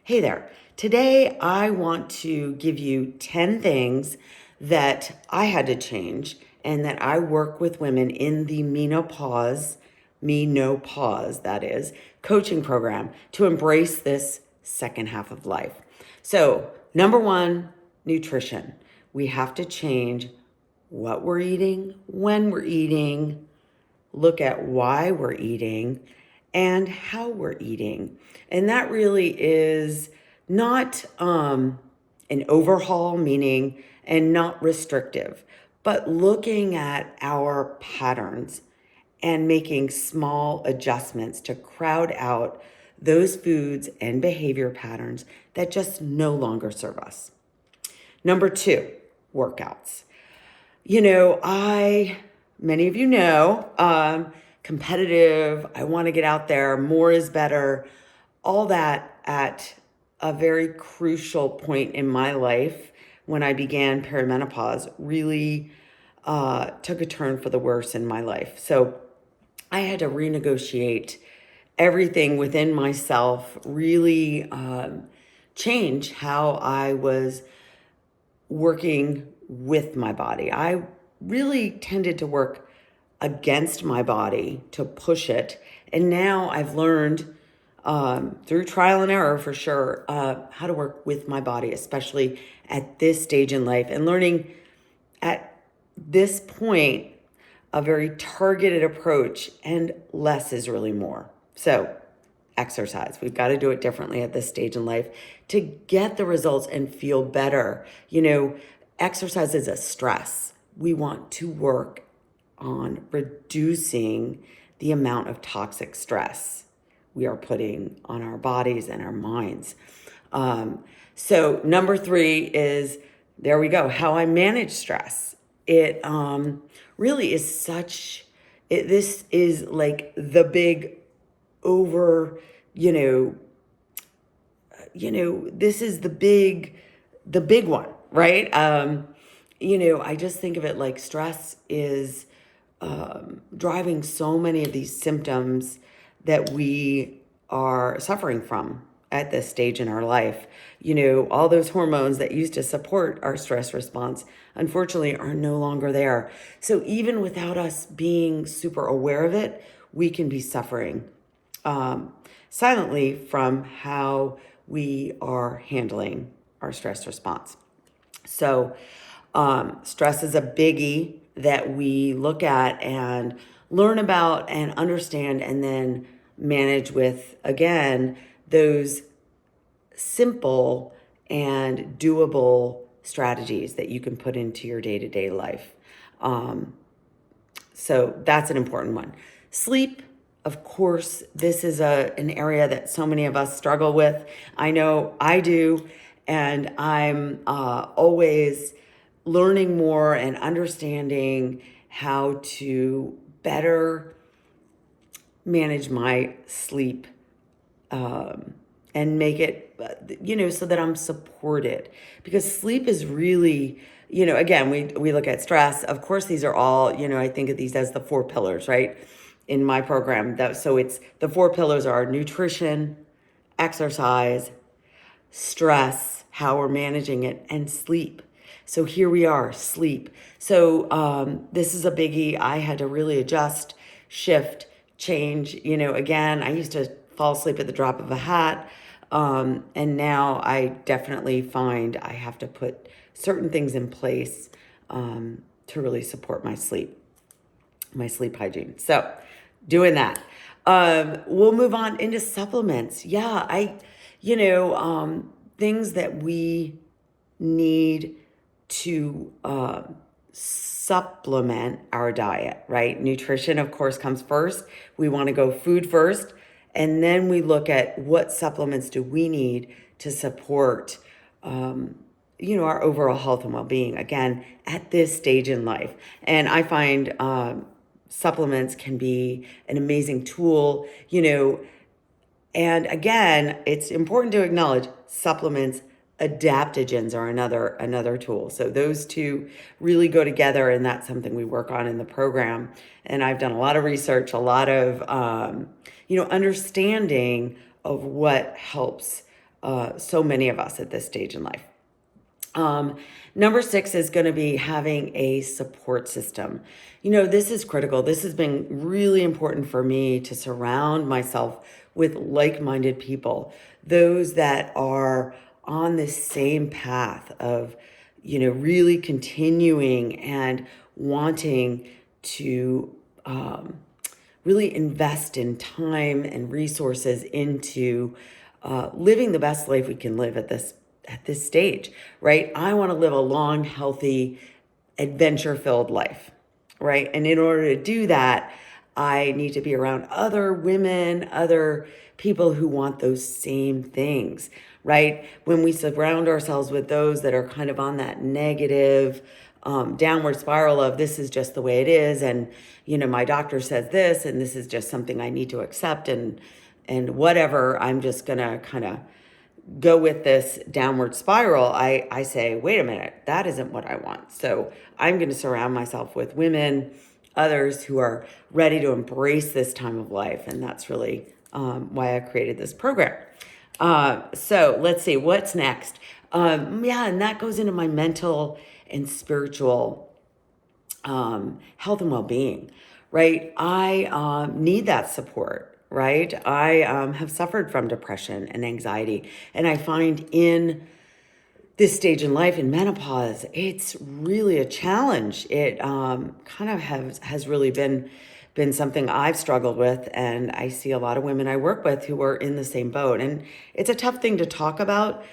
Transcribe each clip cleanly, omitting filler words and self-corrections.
Hey there. Today, I want to give you 10 things that I had to change and that I work with women in the menopause, that is, coaching program to embrace this second half of life. So, number one, nutrition. We have to change what we're eating, when we're eating, look at why we're eating and how we're eating. And that really is not an overhaul, meaning, and not restrictive, but looking at our patterns and making small adjustments to crowd out those foods and behavior patterns that just no longer serve us. Number two, workouts. Many of you know, competitive, I want to get out there, more is better, all that at a very crucial point in my life when I began perimenopause really took a turn for the worse in my life. So I had to renegotiate everything within myself, really change how I was working with my body. I really tended to work against my body to push it. And now I've learned through trial and error for sure how to work with my body, especially at this stage in life, and learning at this point a very targeted approach, and less is really more. So exercise. We've got to do it differently at this stage in life to get the results and feel better. Exercise is a stress. We want to work on reducing the amount of toxic stress we are putting on our bodies and our minds. So number three is, there we go, how I manage stress. It really is this is like the big over, this is the big one, right? I just think of it like stress is driving so many of these symptoms that we are suffering from at this stage in our life. All those hormones that used to support our stress response, unfortunately, are no longer there. So even without us being super aware of it, we can be suffering silently from how we are handling our stress response. So stress is a biggie that we look at and learn about and understand, and then manage with, again, those simple and doable strategies that you can put into your day-to-day life. So that's an important one. Sleep, of course, this is an area that so many of us struggle with. I know I do, and I'm always learning more and understanding how to better manage my sleep and make it, so that I'm supported. Because sleep is really, again, we look at stress. Of course, these are all, I think of these as the 4 pillars, right? In my program. So it's the 4 pillars are nutrition, exercise, stress, how we're managing it, and sleep. So here we are, sleep. So this is a biggie. I had to really adjust, shift, change. Again, I used to fall asleep at the drop of a hat. And now I definitely find I have to put certain things in place to really support my sleep hygiene. So doing that. We'll move on into supplements. Yeah, things that we need to supplement our diet, right? Nutrition, of course, comes first. We want to go food first, and then we look at what supplements do we need to support, our overall health and well-being, again, at this stage in life. And I find supplements can be an amazing tool, and again, it's important to acknowledge supplements. Adaptogens are another tool. So those two really go together, and that's something we work on in the program. And I've done a lot of research, a lot of understanding of what helps so many of us at this stage in life. Number 6 is going to be having a support system. This is critical. This has been really important for me to surround myself with like-minded people, those that are on this same path of, really continuing and wanting to really invest in time and resources into living the best life we can live at this stage, right? I want to live a long, healthy, adventure-filled life, right? And in order to do that, I need to be around other women, other people who want those same things, right? When we surround ourselves with those that are kind of on that negative, downward spiral of this is just the way it is, and my doctor says this, and this is just something I need to accept, and whatever, I'm just gonna kind of go with this downward spiral. I say, wait a minute, that isn't what I want. So I'm going to surround myself with women, others who are ready to embrace this time of life. And that's really why I created this program. So let's see, what's next? And that goes into my mental and spiritual health and well-being, right? I need that support. Right? I have suffered from depression and anxiety. And I find in this stage in life, in menopause, it's really a challenge. It kind of has really been something I've struggled with. And I see a lot of women I work with who are in the same boat. And it's a tough thing to talk about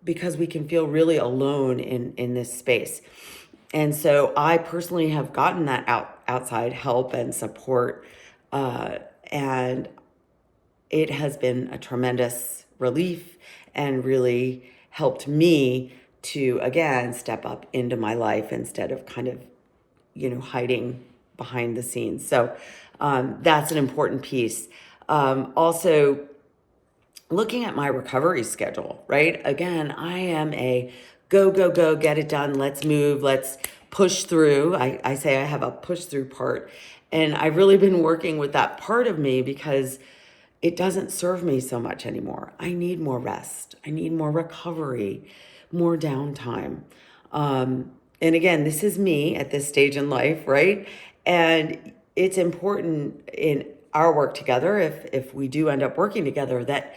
because we can feel really alone in this space. And so I personally have gotten that outside help and support, and it has been a tremendous relief and really helped me to, again, step up into my life instead of kind of, hiding behind the scenes. So that's an important piece. Also, looking at my recovery schedule, right? Again, I am a go, go, go, get it done. Let's move. Let's push through. I say I have a push through part. And I've really been working with that part of me because it doesn't serve me so much anymore. I need more rest. I need more recovery, more downtime. And again, this is me at this stage in life, right? And it's important in our work together, if we do end up working together, that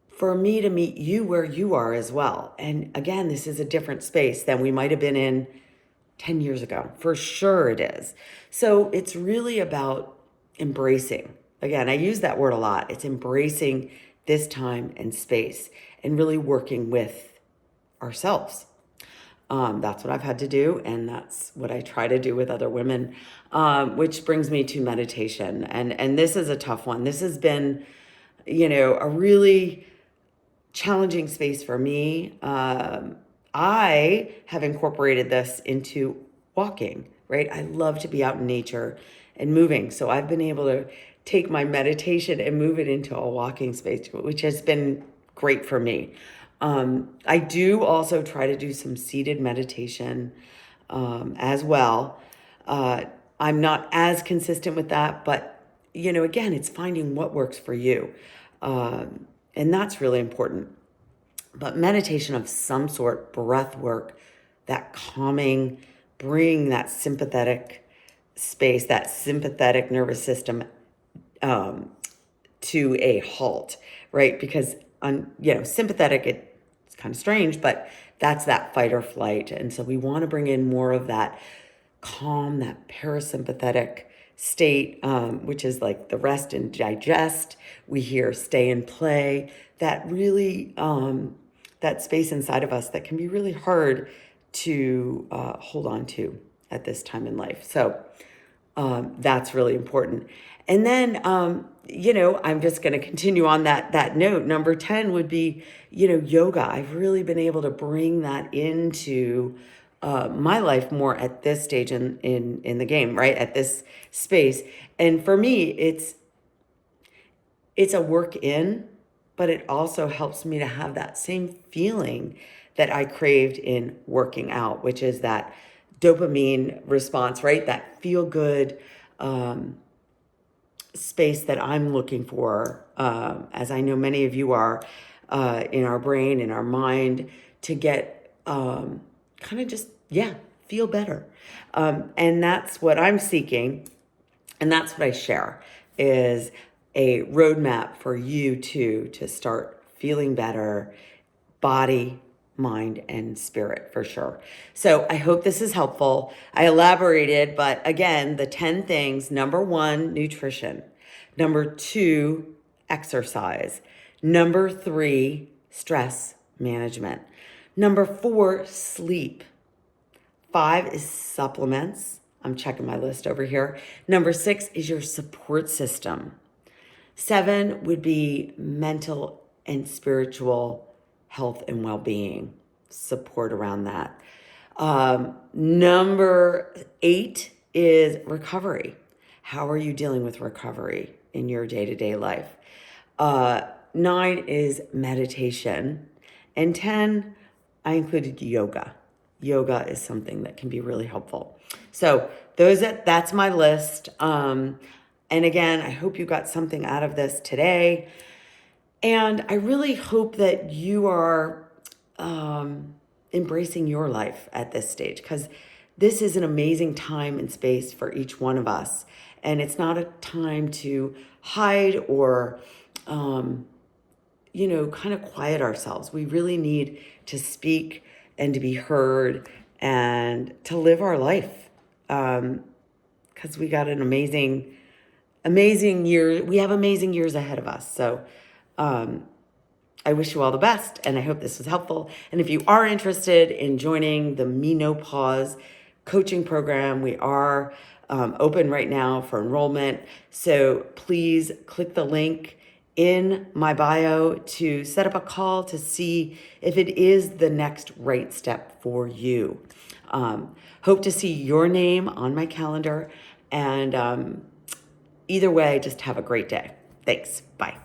for me to meet you where you are as well. And again, this is a different space than we might have been in 10 years ago. For sure it is. So it's really about embracing. Again, I use that word a lot. It's embracing this time and space and really working with ourselves. That's what I've had to do, and that's what I try to do with other women, which brings me to meditation. And this is a tough one. This has been, a really challenging space for me. I have incorporated this into walking, right? I love to be out in nature and moving. So I've been able to take my meditation and move it into a walking space, which has been great for me. I do also try to do some seated meditation as well. I'm not as consistent with that, but again, it's finding what works for you. And that's really important. But meditation of some sort, breath work, that calming, bring that sympathetic space, that sympathetic nervous system to a halt, right? Because, sympathetic, it's kind of strange, but that's that fight or flight. And so we want to bring in more of that calm, that parasympathetic state, which is like the rest and digest. We hear stay and play, that really, that space inside of us that can be really hard to hold on to at this time in life. So that's really important. And then, I'm just going to continue on that note. Number 10 would be, yoga. I've really been able to bring that into my life more at this stage in the game, right? At this space. And for me, it's a work in, but it also helps me to have that same feeling that I craved in working out, which is that dopamine response, right? That feel good space that I'm looking for, as I know many of you are. in our brain, in our mind, to get kind of just, yeah, feel better. And that's what I'm seeking. And that's what I share, is a roadmap for you too, to start feeling better, body, mind, and spirit, for sure. So I hope this is helpful. I elaborated, but again, the 10 things: number one, nutrition; number two, exercise; number three, stress management; number four, sleep; five is supplements. I'm checking my list over here. Number six is your support system. Seven would be mental and spiritual health and well-being, support around that. Number eight is recovery. How are you dealing with recovery in your day-to-day life? Nine is meditation. And 10, I included yoga. Yoga is something that can be really helpful. So that's my list. And again, I hope you got something out of this today. And I really hope that you are embracing your life at this stage, because this is an amazing time and space for each one of us. And it's not a time to hide or, kind of quiet ourselves. We really need to speak and to be heard and to live our life. Because we got an amazing year. We have amazing years ahead of us. So I wish you all the best, and I hope this was helpful. And if you are interested in joining the Menopause coaching program, we are open right now for enrollment. So please click the link in my bio to set up a call to see if it is the next right step for you. Hope to see your name on my calendar. And either way, just have a great day. Thanks. Bye.